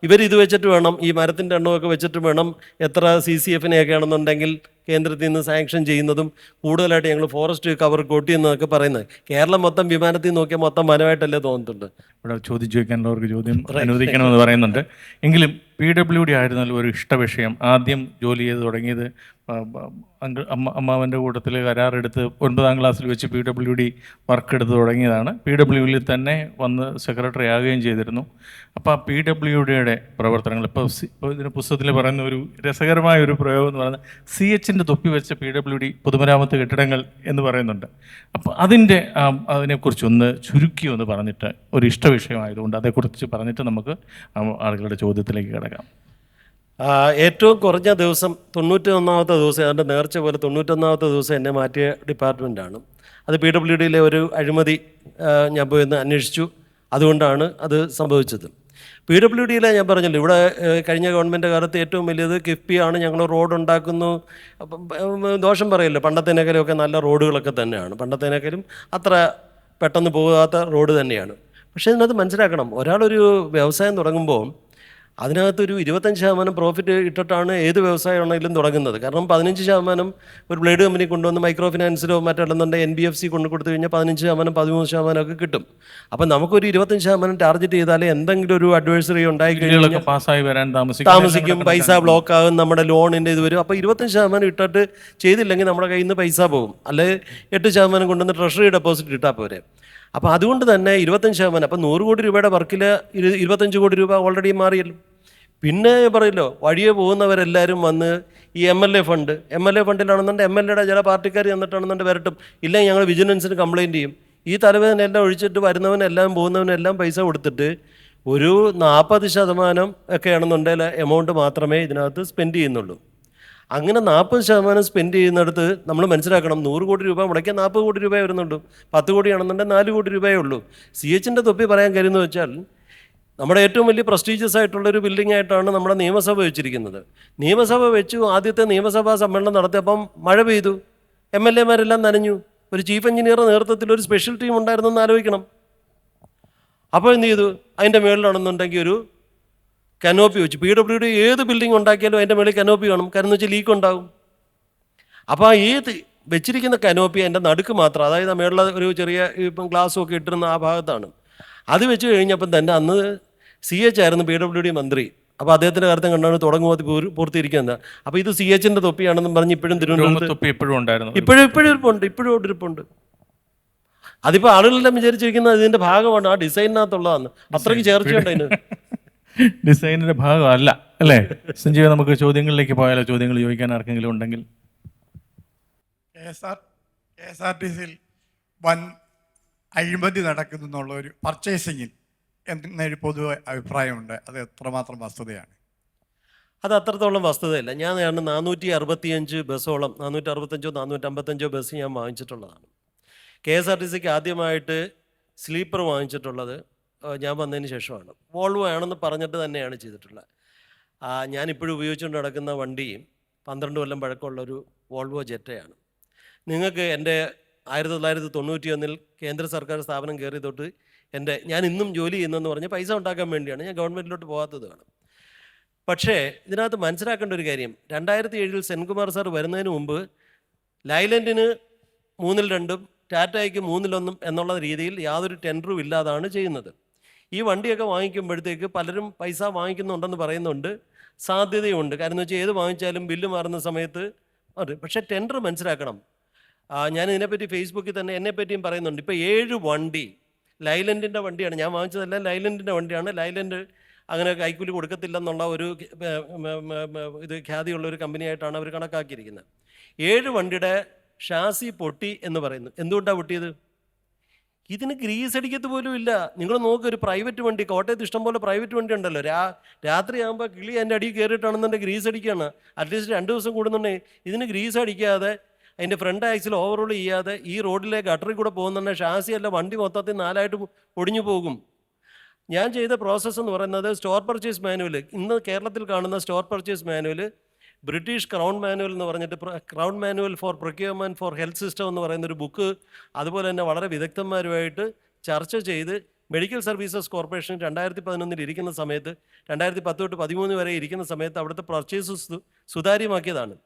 ഇവരിത് വെച്ചിട്ട് വേണം, ഈ മരത്തിൻ്റെ എണ്ണമൊക്കെ വെച്ചിട്ട് വേണം എത്ര CCFനെയൊക്കെ ആണെന്നുണ്ടെങ്കിൽ കേന്ദ്രത്തിൽ നിന്ന് സാങ്ഷൻ ചെയ്യുന്നതും. കൂടുതലായിട്ട് ഞങ്ങൾ ഫോറസ്റ്റ് കവർ കൊട്ടിയെന്നൊക്കെ പറയുന്നത്. കേരളം മൊത്തം വിമാനത്തിൽ നോക്കിയാൽ മൊത്തം വനമായിട്ടല്ലേ തോന്നുന്നുണ്ട്. ഇവിടെ ചോദിച്ചു വയ്ക്കാനുള്ളവർക്ക് ചോദ്യം അനുവദിക്കണമെന്ന് പറയുന്നുണ്ട്. എങ്കിലും PWD ആയിരുന്നാലും ഒരു ഇഷ്ടവിഷയം. ആദ്യം ജോലി ചെയ്ത് തുടങ്ങിയത് അമ്മാവൻ്റെ കൂട്ടത്തിൽ കരാറെടുത്ത് 9ാം ക്ലാസ്സിൽ വെച്ച് PWD വർക്ക് എടുത്ത് തുടങ്ങിയതാണ്. PWDയിൽ തന്നെ വന്ന് സെക്രട്ടറി ആകുകയും ചെയ്തിരുന്നു. അപ്പോൾ ആ PWDയുടെ പ്രവർത്തനങ്ങൾ ഇപ്പോൾ ഇതിന് പുസ്തകത്തിൽ പറയുന്ന ഒരു രസകരമായ ഒരു പ്രയോഗം എന്ന് പറയുന്നത് CHൻ്റെ തൊപ്പി വെച്ച PWD പൊതുമരാമത്ത് കെട്ടിടങ്ങൾ എന്ന് പറയുന്നുണ്ട്. അപ്പോൾ അതിനെക്കുറിച്ച് ഒന്ന് ചുരുക്കി ഒന്ന് പറഞ്ഞിട്ട്, ഒരു ഇഷ്ടവിഷയമായതുകൊണ്ട് അതേക്കുറിച്ച് പറഞ്ഞിട്ട് നമുക്ക് ആളുകളുടെ ചോദ്യത്തിലേക്ക് കിടക്കാം. ഏറ്റവും കുറഞ്ഞ ദിവസം 91ാമത്തെ ദിവസം, അതിൻ്റെ നേർച്ച പോലെ 91ാമത്തെ ദിവസം എന്നെ മാറ്റിയ ഡിപ്പാർട്ട്മെൻറ്റാണ്. അത് PWDയിലെ ഒരു അഴിമതി ഞാൻ പോയി ഒന്ന് അന്വേഷിച്ചു. അതുകൊണ്ടാണ് അത് സംഭവിച്ചത്. PWDയിലെ ഞാൻ പറഞ്ഞല്ലോ, ഇവിടെ കഴിഞ്ഞ ഗവൺമെൻറ് കാലത്ത് ഏറ്റവും വലിയത് കിഫ്ബി ആണ്. ഞങ്ങൾ റോഡ് ഉണ്ടാക്കുന്നു, ദോഷം പറയല്ലോ, പണ്ടത്തേനേക്കാളും ഒക്കെ നല്ല റോഡുകളൊക്കെ തന്നെയാണ്. പണ്ടത്തേനേക്കാളും അത്ര പെട്ടെന്ന് പോകാത്ത റോഡ് തന്നെയാണ്. പക്ഷേ ഇതിനകത്ത് മനസ്സിലാക്കണം, ഒരാളൊരു വ്യവസായം തുടങ്ങുമ്പോൾ അതിനകത്തൊരു 25% പ്രോഫിറ്റ് ഇട്ടിട്ടാണ് ഏത് വ്യവസായമാണെങ്കിലും തുടങ്ങുന്നത്. കാരണം 15% ഒരു ബ്ലേഡ് കമ്പനി കൊണ്ടുവന്ന് മൈക്രോ ഫിനാൻസിലോ മറ്റല്ലെന്നുണ്ടെങ്കിൽ NBFC കൊണ്ട് കൊടുത്തു കഴിഞ്ഞാൽ 15% 13% ഒക്കെ കിട്ടും. അപ്പം നമുക്കൊരു 25% ടാർഗറ്റ് ചെയ്താലേ എന്തെങ്കിലും ഒരു അഡ്വൈസറി ഉണ്ടായി കഴിഞ്ഞാൽ പാസ്സായി വരാൻ താമസിക്കും, പൈസ ബ്ലോക്ക് ആകും, നമ്മുടെ ലോണിൻ്റെ ഇത് വരും. അപ്പോൾ 25% ഇട്ടിട്ട് ചെയ്തില്ലെങ്കിൽ നമ്മുടെ കയ്യിൽ നിന്ന് പൈസ പോകും. അല്ലെങ്കിൽ 8% കൊണ്ടുവന്ന് ട്രഷറി ഡെപ്പോസിറ്റ് ഇട്ടാൽ പോരെ. അപ്പോൾ അതുകൊണ്ട് തന്നെ 25%, അപ്പോൾ 100 കോടി രൂപയുടെ വർക്കിൽ 25 കോടി രൂപ ഓൾറെഡി മാറിയല്ലോ. പിന്നെ പറയല്ലോ വഴിയെ പോകുന്നവരെല്ലാവരും വന്ന് ഈ MLA ഫണ്ടിലാണെന്നുണ്ടെങ്കിൽ MLAയുടെ ചില പാർട്ടിക്കാർ ചെന്നിട്ടാണെന്നുണ്ടെങ്കിൽ വരട്ടും, ഇല്ലെങ്കിൽ ഞങ്ങൾ വിജിലൻസിന് കംപ്ലയിൻറ്റ് ചെയ്യും. ഈ തലവേദനെല്ലാം ഒഴിച്ചിട്ട് വരുന്നവനെല്ലാം പോകുന്നവനെല്ലാം പൈസ കൊടുത്തിട്ട് ഒരു 40% ഒക്കെ ആണെന്നുണ്ടെങ്കിൽ എമൗണ്ട് മാത്രമേ ഇതിനകത്ത് സ്പെൻഡ് ചെയ്യുന്നുള്ളൂ. അങ്ങനെ 40% സ്പെൻഡ് ചെയ്യുന്നിടത്ത് നമ്മൾ മനസ്സിലാക്കണം, 100 കോടി രൂപ മുടക്കിയാൽ 40 കോടി രൂപയെ വരുന്നുള്ളൂ. 10 കോടിയാണെന്നുണ്ടെങ്കിൽ 4 കോടി രൂപയേ ഉള്ളൂ. CHൻ്റെ തൊപ്പി പറയാൻ കഴിയുമെന്ന് വെച്ചാൽ നമ്മുടെ ഏറ്റവും വലിയ പ്രസ്റ്റീജിയസ് ആയിട്ടുള്ളൊരു ബിൽഡിംഗ് ആയിട്ടാണ് നമ്മുടെ നിയമസഭ വെച്ചിരിക്കുന്നത്. നിയമസഭ വെച്ചു, ആദ്യത്തെ നിയമസഭാ സമ്മേളനം നടത്തിയപ്പം മഴ പെയ്തു, MLAമാരെല്ലാം നനഞ്ഞു. ഒരു ചീഫ് എഞ്ചിനീയറുടെ നേതൃത്വത്തിൽ ഒരു സ്പെഷ്യൽ ടീം ഉണ്ടായിരുന്നെന്ന് ആലോചിക്കണം. അപ്പോൾ എന്ത് ചെയ്തു, അതിൻ്റെ മുകളിലാണെന്നുണ്ടെങ്കിൽ ഒരു കനോപ്പി വെച്ചു. PWD ഏത് ബിൽഡിംഗ് ഉണ്ടാക്കിയാലും അതിൻ്റെ മുകളിൽ കനോപ്പി കാണും, കാരണം എന്ന് വെച്ചാൽ ലീക്ക് ഉണ്ടാകും. അപ്പോൾ ആ വെച്ചിരിക്കുന്ന കനോപ്പി അതിൻ്റെ നടുക്ക് മാത്രം, അതായത് മേളിൽ ഒരു ചെറിയ ഇപ്പം ഗ്ലാസ്സും ഒക്കെ ഇട്ടിരുന്ന ആ ഭാഗത്താണ്. അത് വെച്ച് കഴിഞ്ഞപ്പം തന്നെ അന്ന് CH ആയിരുന്നു PWD മന്ത്രി. അപ്പോൾ അദ്ദേഹത്തിൻ്റെ കാര്യത്തെ കണ്ടാണ് തുടങ്ങുമ്പോൾ പൂർത്തീകരിക്കുന്നത്. അപ്പോൾ ഇത് CHൻ്റെ തൊപ്പിയാണെന്നും പറഞ്ഞ് ഇപ്പോഴും തിരുവനന്തപുരത്ത് ഇപ്പോഴും ഉണ്ടായിരുന്നു, ഇപ്പോഴും ഇരിപ്പുണ്ട്. അതിപ്പോൾ ആളുകളെല്ലാം വിചാരിച്ചിരിക്കുന്നത് ഇതിൻ്റെ ഭാഗമാണ്, ആ ഡിസൈനിനകത്തുള്ളതാണ്. അത്രയ്ക്ക് ചേർച്ചയുണ്ട് അതിന്. ഡിസൈനിൻ്റെ ഭാഗമല്ല അല്ലേ? സഞ്ജീവ, നമുക്ക് ചോദ്യങ്ങളിലേക്ക് പോയാലോ? ചോദ്യങ്ങൾ ചോദിക്കാൻ ആർക്കെങ്കിലും ഉണ്ടെങ്കിൽ. KSRTCയിൽ വൻ അഴിമതി നടക്കുന്നു എന്നുള്ള ഒരു പർച്ചേസിങ്ങിൽ എന്നൊരു പൊതു അഭിപ്രായമുണ്ട്. അത് എത്രമാത്രം വസ്തുതയാണ്? അത് അത്രത്തോളം വസ്തുതയില്ല. ഞാൻ 465 ബസ്സോളം, 465 455 ബസ് ഞാൻ വാങ്ങിച്ചിട്ടുള്ളതാണ്. KSRTCക്ക് ആദ്യമായിട്ട് സ്ലീപ്പർ വാങ്ങിച്ചിട്ടുള്ളത് ഞാൻ വന്നതിന് ശേഷമാണ്. വോൾവോ ആണെന്ന് പറഞ്ഞിട്ട് തന്നെയാണ് ചെയ്തിട്ടുള്ളത്. ഞാനിപ്പോഴും ഉപയോഗിച്ചുകൊണ്ട് നടക്കുന്ന വണ്ടിയും 12 കൊല്ലം പഴക്കമുള്ളൊരു വോൾവോ ജെറ്റയാണ്. നിങ്ങൾക്ക് എൻ്റെ 1991 കേന്ദ്ര സർക്കാർ സ്ഥാപനം കയറി തൊട്ട് ഞാൻ ഇന്നും ജോലി ചെയ്യുന്നതെന്ന് പറഞ്ഞ് പൈസ ഉണ്ടാക്കാൻ വേണ്ടിയാണ്, ഞാൻ ഗവൺമെൻറ്റിലോട്ട് പോകാത്തതാണ്. പക്ഷേ ഇതിനകത്ത് മനസ്സിലാക്കേണ്ട ഒരു കാര്യം, 2007 സെൻകുമാർ സാർ വരുന്നതിന് മുമ്പ് ലൈലൻഡിന് 3-2 ടാറ്റയ്ക്ക് 3-1 എന്നുള്ള രീതിയിൽ യാതൊരു ടെൻഡറും ഇല്ലാതാണ് ചെയ്യുന്നത്. ഈ വണ്ടിയൊക്കെ വാങ്ങിക്കുമ്പോഴത്തേക്ക് പലരും പൈസ വാങ്ങിക്കുന്നുണ്ടെന്ന് പറയുന്നുണ്ട്, സാധ്യതയുണ്ട്. കാരണം എന്ന് വെച്ചാൽ ഏത് വാങ്ങിച്ചാലും ബില്ല് മാറുന്ന സമയത്ത് അത്. പക്ഷേ ടെൻഡർ മനസ്സിലാക്കണം. ഞാൻ ഇതിനെപ്പറ്റി ഫേസ്ബുക്കിൽ തന്നെ എന്നെപ്പറ്റിയും പറയുന്നുണ്ട്. ഇപ്പോൾ 7 വണ്ടി ലൈലൻഡിൻ്റെ വണ്ടിയാണ് ഞാൻ വാങ്ങിച്ചതല്ല, ലൈലൻഡിൻ്റെ വണ്ടിയാണ്. ലൈലൻഡ് അങ്ങനെ കൈക്കൂലി കൊടുക്കത്തില്ലെന്നുള്ള ഒരു ഇത് ഖ്യാതിയുള്ള ഒരു കമ്പനിയായിട്ടാണ് അവർ കണക്കാക്കിയിരിക്കുന്നത്. 7 വണ്ടിയുടെ ഷാസി പൊട്ടി എന്ന് പറയുന്നു. എന്തുകൊണ്ടാണ് പൊട്ടിയത്? ഇതിന് ഗ്രീസ് അടിക്കത്ത് പോലും ഇല്ല. നിങ്ങൾ നോക്ക്, ഒരു പ്രൈവറ്റ് വണ്ടി, കോട്ടയത്ത് ഇഷ്ടംപോലെ പ്രൈവറ്റ് വണ്ടി ഉണ്ടല്ലോ, രാത്രിയാകുമ്പോൾ കിളി എൻ്റെ അടിയിൽ കയറിയിട്ടാണെന്നുണ്ടെങ്കിൽ ഗ്രീസ് അടിക്കുകയാണ്. അറ്റ്ലീസ്റ്റ് 2 ദിവസം കൂടുന്നുണ്ടെങ്കിൽ ഇതിന് ഗ്രീസ് അടിക്കാതെ അതിൻ്റെ ഫ്രണ്ട് ആക്സിൽ ഓവറോൾ ചെയ്യാതെ ഈ റോഡിലെ ഗട്ടറിൽ കൂടെ പോകുന്നുണ്ടെങ്കിൽ ഷാസി അല്ല, വണ്ടി മൊത്തത്തിൽ 4ആയിട്ട് ഒടിഞ്ഞു പോകും. ഞാൻ ചെയ്ത പ്രോസസ്സ് എന്ന് പറയുന്നത് സ്റ്റോർ പർച്ചേസ് മാനുവൽ, ഇന്ന് കേരളത്തിൽ കാണുന്ന store purchase manual, British crown manual എന്ന് പറഞ്ഞിട്ട് crown manual for procurement for health system എന്ന് പറയുന്നൊരു ബുക്ക്, അതുപോലെ തന്നെ വളരെ വിദഗ്ധന്മാരുമായിട്ട് ചർച്ച ചെയ്ത് മെഡിക്കൽ സർവീസസ് കോർപ്പറേഷൻ 2011 ഇരിക്കുന്ന സമയത്ത്, 2010 തൊട്ട് 2013 വരെ ഇരിക്കുന്ന സമയത്ത് അവിടുത്തെ പർച്ചേസ് സുതാര്യമാക്കിയതാണ്.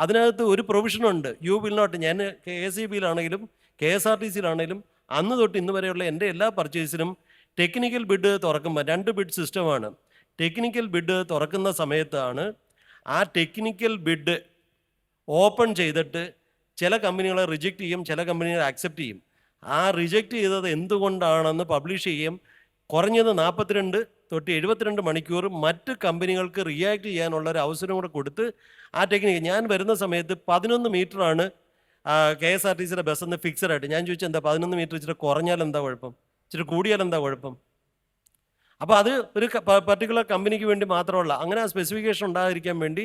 അതിനകത്ത് ഒരു പ്രൊവിഷനുണ്ട്, യു വിൽ നോട്ട്. ഞാൻ KSEBയിലാണെങ്കിലും KSRTCയിലാണെങ്കിലും അന്ന് തൊട്ട് ഇന്ന് വരെയുള്ള എൻ്റെ എല്ലാ പർച്ചേസിനും ടെക്നിക്കൽ ബിഡ് തുറക്കുമ്പോൾ 2 ബിഡ് സിസ്റ്റമാണ്. ടെക്നിക്കൽ ബിഡ് തുറക്കുന്ന സമയത്താണ് ആ ടെക്നിക്കൽ ബിഡ് ഓപ്പൺ ചെയ്തിട്ട് ചില കമ്പനികളെ റിജക്റ്റ് ചെയ്യും, ചില കമ്പനികളെ ആക്സെപ്റ്റ് ചെയ്യും. ആ റിജക്റ്റ് ചെയ്തത് എന്തുകൊണ്ടാണെന്ന് പബ്ലിഷ് ചെയ്യും. കുറഞ്ഞത് 42 തൊട്ട് 72 മണിക്കൂർ മറ്റ് കമ്പനികൾക്ക് റിയാക്ട് ചെയ്യാനുള്ള ഒരു അവസരം കൂടെ കൊടുത്ത് ആ ടെക്നിക്ക്. ഞാൻ വരുന്ന സമയത്ത് 11 മീറ്ററാണ് KSRTCയുടെ ബസ്സെന്ന് ഫിക്സഡ് ആയിട്ട്. ഞാൻ ചോദിച്ചാൽ എന്താ 11 മീറ്റർ ഇച്ചിരി കുറഞ്ഞാൽ എന്താ കുഴപ്പം, ഇച്ചിരി കൂടിയാൽ എന്താ കുഴപ്പം? അപ്പോൾ അത് ഒരു പർട്ടിക്കുലർ കമ്പനിക്ക് വേണ്ടി മാത്രമല്ല. അങ്ങനെ ആ സ്പെസിഫിക്കേഷൻ ഉണ്ടാകാതിരിക്കാൻ വേണ്ടി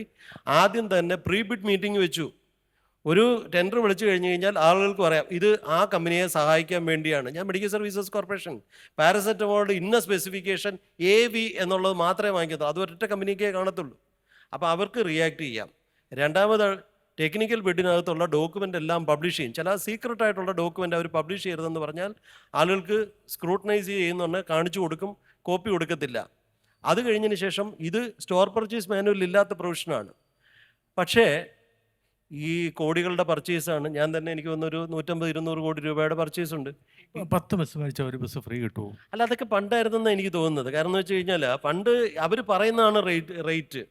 ആദ്യം തന്നെ പ്രീ ബിഡ് മീറ്റിംഗ് വെച്ചു. ഒരു ടെൻഡർ വിളിച്ചു കഴിഞ്ഞ് കഴിഞ്ഞാൽ ആളുകൾക്ക് പറയാം ഇത് ആ കമ്പനിയെ സഹായിക്കാൻ വേണ്ടിയാണ്. ഞാൻ മെഡിക്കൽ സർവീസസ് കോർപ്പറേഷൻ പാരസെറ്റമോളുടെ ഇന്ന സ്പെസിഫിക്കേഷൻ AV എന്നുള്ളത് മാത്രമേ വാങ്ങിക്കത്തുള്ളൂ, അത് ഒരൊറ്റ കമ്പനിക്കേ കാണത്തുള്ളൂ. അപ്പോൾ അവർക്ക് റിയാക്ട് ചെയ്യാം. രണ്ടാമത് ടെക്നിക്കൽ ബിഡിനകത്തുള്ള ഡോക്യുമെൻ്റ് എല്ലാം പബ്ലിഷ് ചെയ്യും. ചില സീക്രട്ട് ആയിട്ടുള്ള ഡോക്യുമെൻ്റ് അവർ പബ്ലിഷ് ചെയ്യരുതെന്ന് പറഞ്ഞാൽ ആളുകൾക്ക് സ്ക്രൂട്ടനൈസ് ചെയ്യുന്നുണ്ട്, കാണിച്ചു കൊടുക്കും, കോപ്പി കൊടുക്കത്തില്ല. അത് കഴിഞ്ഞതിന് ശേഷം ഇത് സ്റ്റോർ പർച്ചേസ് മാനുവൽ ഇല്ലാത്ത പ്രൊവിഷനാണ്. പക്ഷേ ഈ കോടികളുടെ പർച്ചേസാണ്. ഞാൻ തന്നെ എനിക്ക് വന്നൊരു 150-200 കോടി രൂപയുടെ പർച്ചേസ് ഉണ്ട്. 10 ബസ് മേടിച്ചാൽ ഒരു ബസ് ഫ്രീ കിട്ടുമോ? അല്ല, അതൊക്കെ പണ്ടായിരുന്നെന്നാണ് എനിക്ക് തോന്നുന്നത്. കാരണം എന്ന് വെച്ച് കഴിഞ്ഞാൽ പണ്ട് അവർ പറയുന്നതാണ് റേറ്റ്.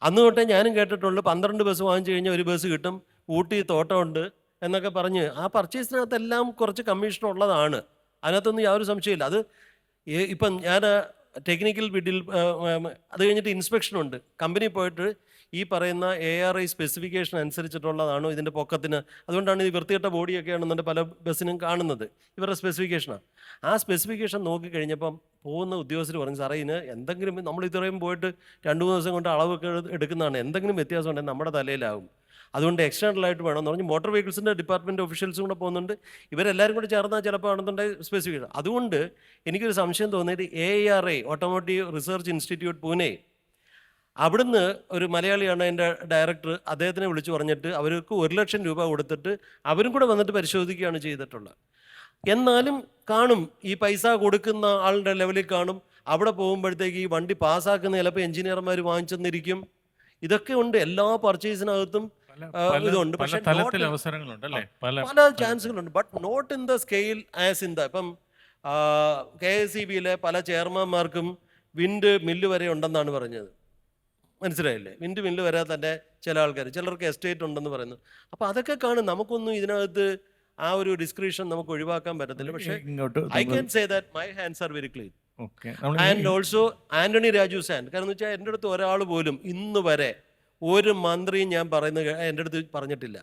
അന്ന് തൊട്ടേ ഞാനും കേട്ടിട്ടുള്ളൂ 12 ബസ് വാങ്ങിച്ചു കഴിഞ്ഞാൽ ഒരു ബസ് കിട്ടും, ഊട്ടി തോട്ടമുണ്ട് എന്നൊക്കെ പറഞ്ഞ്. ആ പർച്ചേസിനകത്തെല്ലാം കുറച്ച് കമ്മീഷൻ ഉള്ളതാണ്, അതിനകത്തൊന്നും യാതൊരു സംശയമില്ല. അത് ഇപ്പം ഞാൻ ടെക്നിക്കൽ ബിഡിൽ അത് കഴിഞ്ഞിട്ട് ഇൻസ്പെക്ഷനുണ്ട്. കമ്പനി പോയിട്ട് ഈ പറയുന്ന ARI സ്പെസിഫിക്കേഷൻ അനുസരിച്ചിട്ടുള്ളതാണോ ഇതിൻ്റെ പൊക്കത്തിന്, അതുകൊണ്ടാണ് ഈ വൃത്തികെട്ട ബോഡിയൊക്കെ ആണെന്നുണ്ട് പല ബസ്സിനും കാണുന്നത്, ഇവരുടെ സ്പെസിഫിക്കേഷനാണ്. ആ സ്പെസിഫിക്കേഷൻ നോക്കിക്കഴിഞ്ഞപ്പം പോകുന്ന ഉദ്യോഗസ്ഥർ പറഞ്ഞു, സാറേ ഇതിന് എന്തെങ്കിലും, നമ്മൾ ഇത്രയും പോയിട്ട് 2-3 ദിവസം കൊണ്ട് അളവൊക്കെ എടുക്കുന്നതാണ്, എന്തെങ്കിലും വ്യത്യാസം ഉണ്ടെങ്കിൽ നമ്മുടെ തലയിലാവും, അതുകൊണ്ട് എക്സ്റ്റേണലായിട്ട് വേണമെന്ന് പറഞ്ഞ് മോട്ടോർ വെഹിക്കിൾസിൻ്റെ ഡിപ്പാർട്ട്മെൻറ്റ് ഒഫീഷ്യൽസും കൂടെ പോകുന്നുണ്ട്. ഇവരെല്ലാവരും കൂടി ചേർന്നാൽ ചിലപ്പോൾ ആണെന്നുണ്ടെങ്കിൽ സ്പെസിഫിക്കേഷൻ. അതുകൊണ്ട് എനിക്കൊരു സംശയം തോന്നിയിട്ട് ARI automotive research institute Pune, അവിടുന്ന് ഒരു മലയാളിയാണ് എൻ്റെ ഡയറക്ടർ, അദ്ദേഹത്തിനെ വിളിച്ചു പറഞ്ഞിട്ട് അവർക്ക് 1 ലക്ഷം രൂപ കൊടുത്തിട്ട് അവരും കൂടെ വന്നിട്ട് പരിശോധിക്കുകയാണ് ചെയ്തിട്ടുള്ളത്. എന്നാലും കാണും, ഈ പൈസ കൊടുക്കുന്ന ആളുടെ ലെവലിൽ കാണും. അവിടെ പോകുമ്പോഴത്തേക്ക് ഈ വണ്ടി പാസ്സാക്കുന്ന ചിലപ്പോൾ എഞ്ചിനീയർമാർ വാങ്ങിച്ചെന്നിരിക്കും. ഇതൊക്കെ ഉണ്ട് എല്ലാ പർച്ചേസിനകത്തും ഇതുണ്ട്. പക്ഷേ അവസരങ്ങളുണ്ട് അല്ലേ, പല ചാൻസുകളുണ്ട്. But not in the scale as in the ഇപ്പം KSEBയിലെ പല ചെയർമാൻമാർക്കും വിൻഡ് മില്ല് വരെ ഉണ്ടെന്നാണ് പറഞ്ഞത്. മനസ്സിലായില്ലേ? വിൻഡ് മില്ല് വരെ തന്നെ ചില ആൾക്കാർ, ചിലർക്ക് എസ്റ്റേറ്റ് ഉണ്ടെന്ന് പറയുന്നു. അപ്പോൾ അതൊക്കെ കാണും. നമുക്കൊന്നും ഇതിനകത്ത് ആ ഒരു ഡിസ്ക്രിപ്ഷൻ നമുക്ക് ഒഴിവാക്കാൻ പറ്റത്തില്ല. പക്ഷേ I can say that my hands are very clean. And also Antony Raju sand, കാരണം എന്ന് വെച്ചാൽ എൻ്റെ അടുത്ത് ഒരാൾ പോലും ഇന്ന് വരെ ഒരു മന്ത്രിയും ഞാൻ പറയുന്നത് എൻ്റെ അടുത്ത് പറഞ്ഞിട്ടില്ല.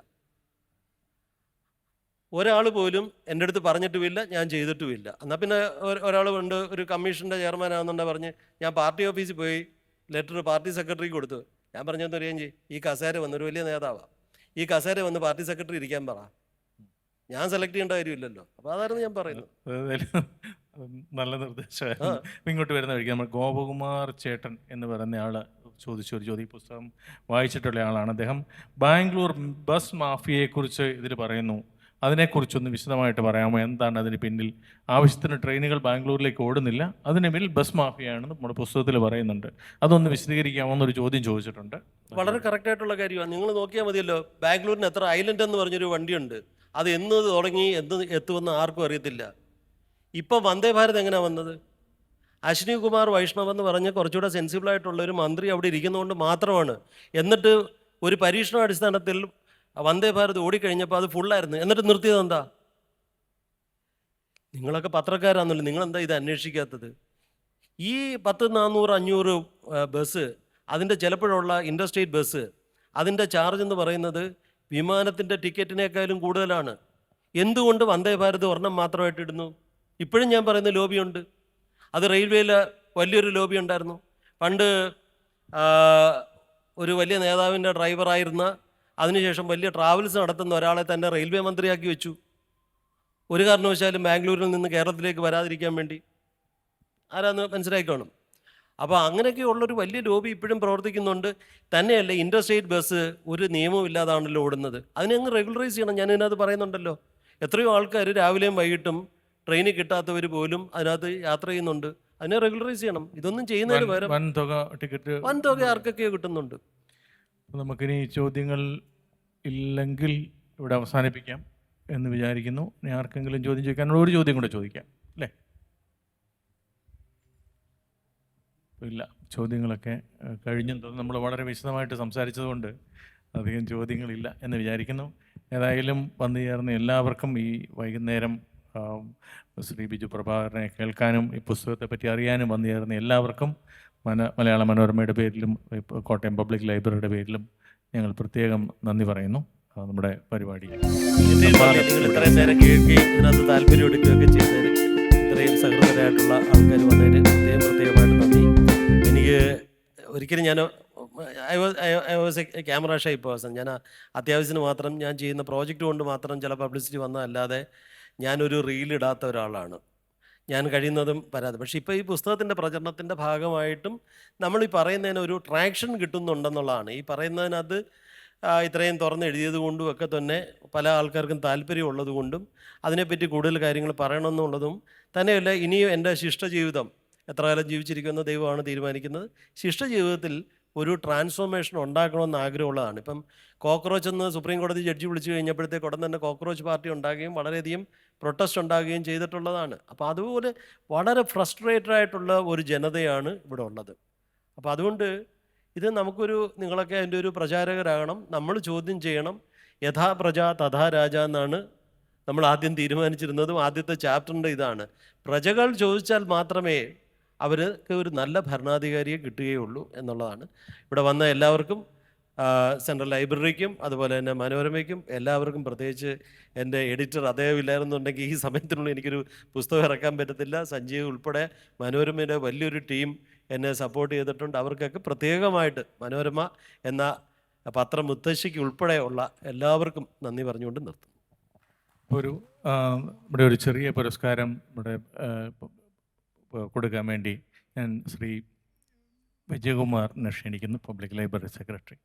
ഒരാൾ പോലും എൻ്റെ അടുത്ത് പറഞ്ഞിട്ടുമില്ല, ഞാൻ ചെയ്തിട്ടുമില്ല. എന്നാൽ പിന്നെ ഒരാൾ ഉണ്ട്, ഒരു കമ്മീഷൻ്റെ ചെയർമാനാണെന്നുണ്ടെ പറഞ്ഞ് ഞാൻ പാർട്ടി ഓഫീസിൽ പോയി ലെറ്റർ പാർട്ടി സെക്രട്ടറിക്ക് കൊടുത്തു. ഞാൻ പറഞ്ഞെന്ന് അറിയാൻ ചെയ്യും, ഈ കസേര വന്ന് ഒരു വലിയ നേതാവാണ്, ഈ കസേര വന്ന് പാർട്ടി സെക്രട്ടറി ഇരിക്കാൻ പറ, ഞാൻ സെലക്ട് ചെയ്യേണ്ട കാര്യമില്ലല്ലോ. അപ്പോൾ അതായിരുന്നു ഞാൻ പറയുന്നത്. നല്ല നിർദ്ദേശമായിരുന്നു. ഇങ്ങോട്ട് വരുന്ന വഴിക്ക് നമ്മൾ ഗോപകുമാർ ചേട്ടൻ എന്ന് പറയുന്ന ആൾ ചോദിച്ചൊരു ചോദ്യം, പുസ്തകം വായിച്ചിട്ടുള്ള ആളാണ് അദ്ദേഹം. ബാംഗ്ലൂർ ബസ് മാഫിയയെക്കുറിച്ച് ഇതിൽ പറയുന്നു, അതിനെക്കുറിച്ചൊന്ന് വിശദമായിട്ട് പറയാമോ? എന്താണ് അതിന് പിന്നിൽ? ആവശ്യത്തിന് ട്രെയിനുകൾ ബാംഗ്ലൂരിലേക്ക് ഓടുന്നില്ല, അതിന് പിന്നിൽ ബസ് മാഫിയയാണെന്ന് നമ്മുടെ പുസ്തകത്തിൽ പറയുന്നുണ്ട്. അതൊന്ന് വിശദീകരിക്കാമോ എന്നൊരു ചോദ്യം ചോദിച്ചിട്ടുണ്ട്. വളരെ കറക്റ്റായിട്ടുള്ള കാര്യമാണ്. നിങ്ങൾ നോക്കിയാൽ മതിയല്ലോ, ബാംഗ്ലൂരിന് എത്ര ഐലൻഡ് എന്ന് പറഞ്ഞൊരു വണ്ടിയുണ്ട്, അത് എന്ന് തുടങ്ങി എന്ന് എത്തുമെന്ന് ആർക്കും അറിയത്തില്ല. ഇപ്പം വന്ദേ ഭാരത് എങ്ങനെയാണ് വന്നത്? അശ്വിനി കുമാർ വൈഷ്ണവ് എന്ന് പറഞ്ഞ് കുറച്ചുകൂടെ സെൻസിബിളായിട്ടുള്ള ഒരു മന്ത്രി അവിടെ ഇരിക്കുന്നതുകൊണ്ട് മാത്രമാണ്. എന്നിട്ട് ഒരു പരീക്ഷണാടിസ്ഥാനത്തിൽ വന്ദേ ഭാരത് ഓടിക്കഴിഞ്ഞപ്പോൾ അത് ഫുള്ളായിരുന്നു, എന്നിട്ട് നിർത്തിയത് എന്താ? നിങ്ങളൊക്കെ പത്രക്കാരാണല്ലോ, നിങ്ങളെന്താ ഇത് അന്വേഷിക്കാത്തത്? ഈ 10, 400, 500 ബസ്, അതിൻ്റെ ചിലപ്പോഴുള്ള ഇൻ്റർസ്റ്റേറ്റ് ബസ്, അതിൻ്റെ ചാർജ് എന്ന് പറയുന്നത് വിമാനത്തിൻ്റെ ടിക്കറ്റിനേക്കാളും കൂടുതലാണ്. എന്തുകൊണ്ട് വന്ദേ ഭാരത് ഒരെണ്ണം മാത്രമായിട്ട് ഇടുന്നു? ഇപ്പോഴും ഞാൻ പറയുന്ന ലോബിയുണ്ട്. അത് റെയിൽവേയിൽ വലിയൊരു ലോബി ഉണ്ടായിരുന്നു. പണ്ട് ഒരു വലിയ നേതാവിൻ്റെ ഡ്രൈവറായിരുന്ന, അതിനുശേഷം വലിയ ട്രാവൽസ് നടത്തുന്ന ഒരാളെ തന്നെ റെയിൽവേ മന്ത്രിയാക്കി വെച്ചു, ഒരു കാരണവശാലും ബാംഗ്ലൂരിൽ നിന്ന് കേരളത്തിലേക്ക് വരാതിരിക്കാൻ വേണ്ടി. ആരാന്ന് മനസ്സിലാക്കണം. അപ്പോൾ അങ്ങനെയൊക്കെ ഉള്ളൊരു വലിയ ലോബി ഇപ്പോഴും പ്രവർത്തിക്കുന്നുണ്ട്. തന്നെയല്ല, ഇൻ്റർസ്റ്റേറ്റ് ബസ് ഒരു നിയമവും ഇല്ലാതാണല്ലോ ഓടുന്നത്. അതിനെ അങ്ങ് റെഗുലറൈസ് ചെയ്യണം. ഞാൻ ഇതിനകത്ത് പറയുന്നുണ്ടല്ലോ, എത്രയോ ആൾക്കാർ രാവിലെയും വൈകിട്ടും ട്രെയിനിൽ കിട്ടാത്തവർ പോലും അതിനകത്ത് യാത്ര ചെയ്യുന്നുണ്ട്. അതിനെ റെഗുലറൈസ് ചെയ്യണം. ഇതൊന്നും ചെയ്യുന്നതിന് പകരം വൻ തുക ആർക്കൊക്കെയോ കിട്ടുന്നുണ്ട്. നമുക്കിനി ചോദ്യങ്ങൾ ഇല്ലെങ്കിൽ ഇവിടെ അവസാനിപ്പിക്കാം എന്ന് വിചാരിക്കുന്നു. ഇനി ആർക്കെങ്കിലും ചോദ്യം ചോദിക്കാനുള്ള ഒരു ചോദ്യം കൂടെ ചോദിക്കാം അല്ലേ? ഇല്ല, ചോദ്യങ്ങളൊക്കെ കഴിഞ്ഞു തോന്നുന്നു. നമ്മൾ വളരെ വിശദമായിട്ട് സംസാരിച്ചതുകൊണ്ട് അധികം ചോദ്യങ്ങളില്ല എന്ന് വിചാരിക്കുന്നു. ഏതായാലും വന്നു ചേർന്ന എല്ലാവർക്കും ഈ വൈകുന്നേരം ശ്രീ ബിജു പ്രഭാകരനെ കേൾക്കാനും ഈ പുസ്തകത്തെ പറ്റി അറിയാനും വന്നു ചേർന്ന എല്ലാവർക്കും മലയാള മനോരമയുടെ പേരിലും കോട്ടയം പബ്ലിക് ലൈബ്രറിയുടെ പേരിലും ഞങ്ങൾ പ്രത്യേകം നന്ദി പറയുന്നു. നമ്മുടെ പരിപാടി നിങ്ങൾ ഇത്രയും നേരം കേൾക്കുകയും ഇതിനകത്ത് താല്പര്യം എടുക്കുകയൊക്കെ ചെയ്തതിന്, ഇത്രയും സഹൃദരായിട്ടുള്ള ആൾക്കാർ വന്നതിന് പ്രത്യേകമായിട്ട് നന്ദി. എനിക്ക് ഒരിക്കലും ഞാൻ I was A camera shy person. ഞാൻ അത്യാവശ്യത്തിന് മാത്രം ഞാൻ ചെയ്യുന്ന പ്രോജക്റ്റ് കൊണ്ട് മാത്രം ചില പബ്ലിസിറ്റി വന്നതല്ലാതെ ഞാനൊരു റീലിടാത്ത ഒരാളാണ്. ഞാൻ കഴിയുന്നതും വരാതെ. പക്ഷേ ഇപ്പോൾ ഈ പുസ്തകത്തിൻ്റെ പ്രചരണത്തിൻ്റെ ഭാഗമായിട്ടും നമ്മൾ ഈ പറയുന്നതിന് ഒരു ട്രാക്ഷൻ കിട്ടുന്നുണ്ടെന്നുള്ളതാണ്. ഈ പറയുന്നതിനകത്ത് ഇത്രയും തുറന്ന് എഴുതിയത് കൊണ്ടും ഒക്കെ തന്നെ പല ആൾക്കാർക്കും താല്പര്യമുള്ളത് കൊണ്ടും അതിനെപ്പറ്റി കൂടുതൽ കാര്യങ്ങൾ പറയണമെന്നുള്ളതും തന്നെയല്ല, ഇനിയും എൻ്റെ ശിഷ്ടജീവിതം എത്ര കാലം ജീവിച്ചിരിക്കുമെന്ന് ദൈവമാണ് തീരുമാനിക്കുന്നത്. ശിഷ്ടജീവിതത്തിൽ ഒരു ട്രാൻസ്ഫോർമേഷൻ ഉണ്ടാക്കണമെന്ന് ആഗ്രഹമുള്ളതാണ്. ഇപ്പം കോക്രോച്ച് എന്ന് സുപ്രീം കോടതി ജഡ്ജി വിളിച്ചു കഴിഞ്ഞപ്പോഴത്തേക്ക് ഉടൻ തന്നെ കോക്രോച്ച് പാർട്ടി ഉണ്ടാകുകയും വളരെയധികം പ്രൊട്ടസ്റ്റ് ഉണ്ടാകുകയും ചെയ്തിട്ടുള്ളതാണ്. അപ്പോൾ അതുപോലെ വളരെ ഫ്രസ്ട്രേറ്റഡ് ആയിട്ടുള്ള ഒരു ജനതയാണ് ഇവിടെ ഉള്ളത്. അപ്പോൾ അതുകൊണ്ട് ഇത് നമുക്കൊരു, നിങ്ങളൊക്കെ അതിൻ്റെ ഒരു പ്രചാരകരാകണം. നമ്മൾ ചോദ്യം ചെയ്യണം. യഥാ പ്രജ തഥാ രാജ എന്നാണ് നമ്മൾ ആദ്യം തീരുമാനിച്ചിരുന്നതും ആദ്യത്തെ ചാപ്റ്ററിൻ്റെ ഇതാണ്. പ്രജകൾ ചോദിച്ചാൽ മാത്രമേ അവർക്ക് ഒരു നല്ല ഭരണാധികാരിയെ കിട്ടുകയുള്ളൂ എന്നുള്ളതാണ്. ഇവിടെ വന്ന എല്ലാവർക്കും, സെൻട്രൽ ലൈബ്രറിക്കും അതുപോലെ തന്നെ മനോരമയ്ക്കും എല്ലാവർക്കും, പ്രത്യേകിച്ച് എൻ്റെ എഡിറ്റർ അദ്ദേഹം ഇല്ലായിരുന്നുണ്ടെങ്കിൽ ഈ സമയത്തിനുള്ളിൽ എനിക്കൊരു പുസ്തകം ഇറക്കാൻ പറ്റത്തില്ല. സഞ്ജീവ് ഉൾപ്പെടെ മനോരമയുടെ വലിയൊരു ടീം എന്നെ സപ്പോർട്ട് ചെയ്തിട്ടുണ്ട്. അവർക്കൊക്കെ പ്രത്യേകമായിട്ട് മനോരമ എന്ന പത്രം മുത്തശ്ശിക്ക് ഉൾപ്പെടെ ഉള്ള എല്ലാവർക്കും നന്ദി പറഞ്ഞുകൊണ്ട് നിർത്തുന്നു. ഒരു ഇവിടെ ഒരു ചെറിയ പുരസ്കാരം ഇവിടെ കൊടുക്കാൻ വേണ്ടി ഞാൻ ശ്രീ വിജയകുമാറിനെ ക്ഷണിക്കുന്നു, പബ്ലിക് ലൈബ്രറി സെക്രട്ടറി.